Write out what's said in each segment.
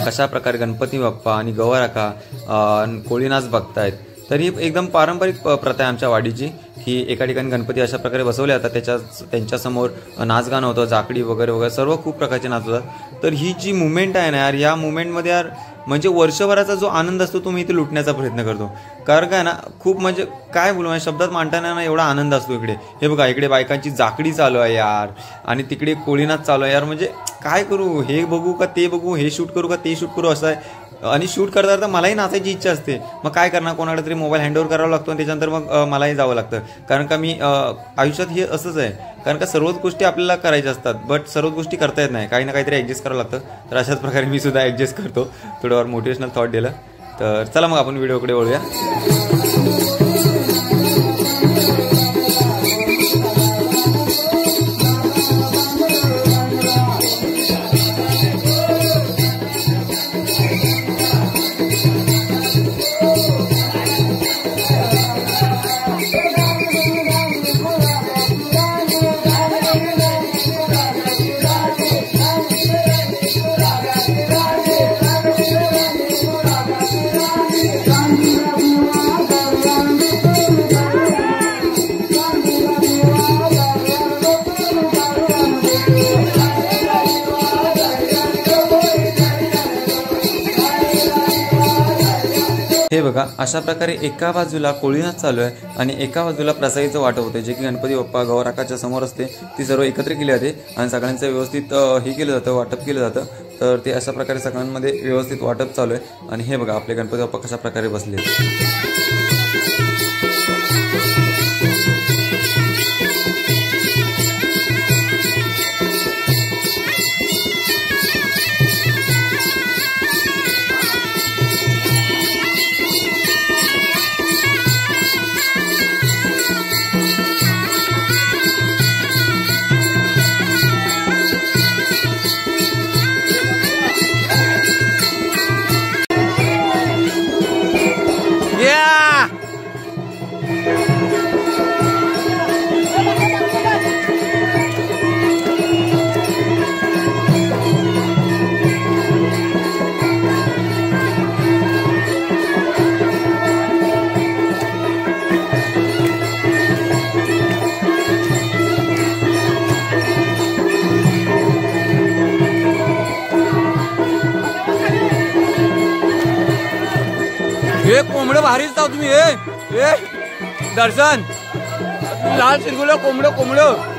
कशा प्रकारे गणपती बाप्पा आणि गौराका कोळी नाच बघतायत. तर ही एकदम पारंपरिक प्रथा आहे आमच्या वाडीची की एका ठिकाणी गणपती अशा प्रकारे बसवले जातात, त्यांच्यासमोर नाच गाणं होतं, जाकडी वगैरे वगैरे सर्व खूप प्रकारचे नाच होतात. तर ही जी मुवमेंट आहे ना यार, या मुवमेंटमध्ये यार म्हणजे वर्षभराचा जो आनंद असतो तो मी इथे लुटण्याचा प्रयत्न करतो. कारण काय ना खूप म्हणजे काय बोलू म्हणजे शब्दात मांडताना ना एवढा आनंद असतो इकडे. हे बघा इकडे बायकांची जाकडी चालू आहे यार आणि तिकडे कोळीनाच चालू आहे यार. म्हणजे काय करू, हे बघू का ते बघू, हे शूट करू का ते शूट करू असं आहे. आणि शूट करता करता मलाही नाचायची इच्छा असते. मग काय करणार, कोणाकडे तरी मोबाईल हँडओव्हर करावा लागतो आणि त्याच्यानंतर मग मलाही जावं लागतं. कारण का मी आयुष्यात हे असंच आहे. कारण का सर्वच गोष्टी आपल्याला करायच्या असतात बट सर्वच गोष्टी करता येत नाही, काही ना काहीतरी ॲडजस्ट करावं लागतं. तर अशाच प्रकारे मी सुद्धा ॲडजस्ट करतो. थोडंफार मोटिवेशनल थॉट दिलं. तर चला मग आपण व्हिडिओकडे वळूया. हे बघा अशा प्रकारे एका बाजूला कोळीनाच चालू आहे आणि एका बाजूला प्रसादीचं वाटप होते, जे की गणपती बाप्पा गौराकाच्या समोर असते. ती सर्व एकत्र केली जाते आणि सगळ्यांचं व्यवस्थित हे केलं जातं, वाटप केलं जातं. तर ते अशा प्रकारे सगळ्यांमध्ये व्यवस्थित वाटप चालू आहे. आणि हे बघा आपले गणपती बाप्पा कशा प्रकारे बसले. भारीच जाऊ तुम्ही. ए दर्शन लाल शिरगुलं कोंबडं कोंबडं.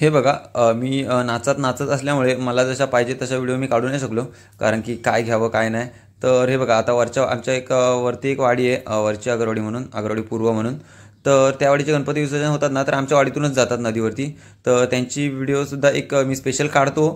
हे बघा मी नाचत असल्यामुळे मला जशा पाहिजे तशा व्हिडिओ मी काढू नाही शकलो, कारण की काय घ्यावं काय नाही. तर हे बघा आता वरच्या आमच्या वरती एक वाडी आहे, वरची अगरवाडी म्हणून, अगरवाडी पूर्व म्हणून. तर त्या वाडीचे गणपती विसर्जन होतात ना तर आमच्या वाडीतूनच जातात नदीवरती. तर त्यांची व्हिडिओसुद्धा एक मी स्पेशल काढतो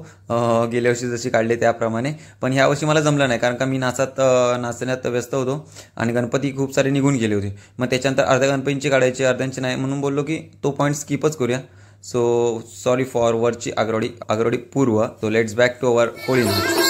गेल्या वर्षी जशी काढले त्याप्रमाणे. पण ह्या वर्षी मला जमलं नाही कारण का मी नाचण्यात व्यस्त होतो आणि गणपती खूप सारे निघून गेले होते. मग त्याच्यानंतर अर्ध्या गणपतींची काढायची अर्ध्यांची नाही म्हणून बोललो की तो पॉईंट स्किपच करूया. सो सॉरी फॉर वरची आगरवाडी पूर्व. So let's back to our Koli naach.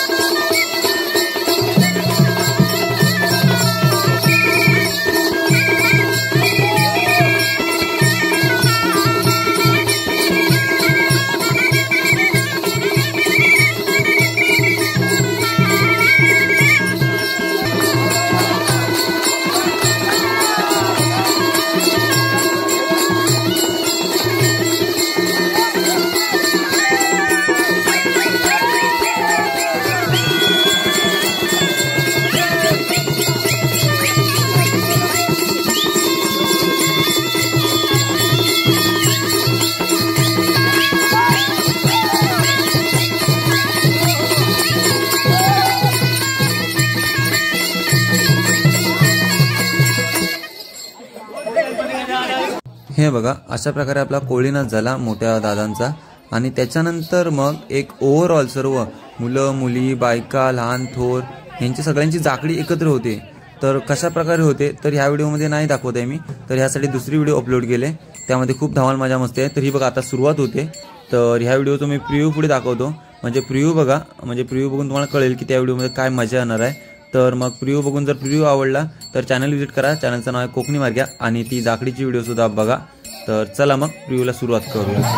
हे बघा अशा प्रकारे आपला कोळी नाच झाला मोठ्या दादांचा. आणि त्याच्यानंतर मग एक ओव्हरऑल सर्व मुलं मुली बायका लहान थोर यांची सगळ्यांची जाकडी एकत्र होते. तर कशा प्रकारे होते तर ह्या व्हिडिओमध्ये नाही दाखवत आहे मी. तर ह्यासाठी दुसरी व्हिडिओ अपलोड केले त्यामध्ये खूप धमाल मजा मस्ती आहे. तर ही बघा आता सुरुवात होते. तर ह्या व्हिडिओचं मी प्रिव्ह्यू पुढे दाखवतो. म्हणजे प्रिव्ह्यू बघा म्हणजे प्रिव्ह्यू बघून तुम्हाला कळेल की त्या व्हिडिओमध्ये काय मजा येणार आहे. तर मग प्रिव्ह्यू बघून जर प्रिव्ह्यू आवडला तर चॅनल व्हिजिट करा. चॅनलचं नाव आहे कोकणी मार्ग्या आणि ती जाकडीची व्हिडिओसुद्धा बघा. तर चला मग प्रिव्ह्यूला सुरुवात करूया.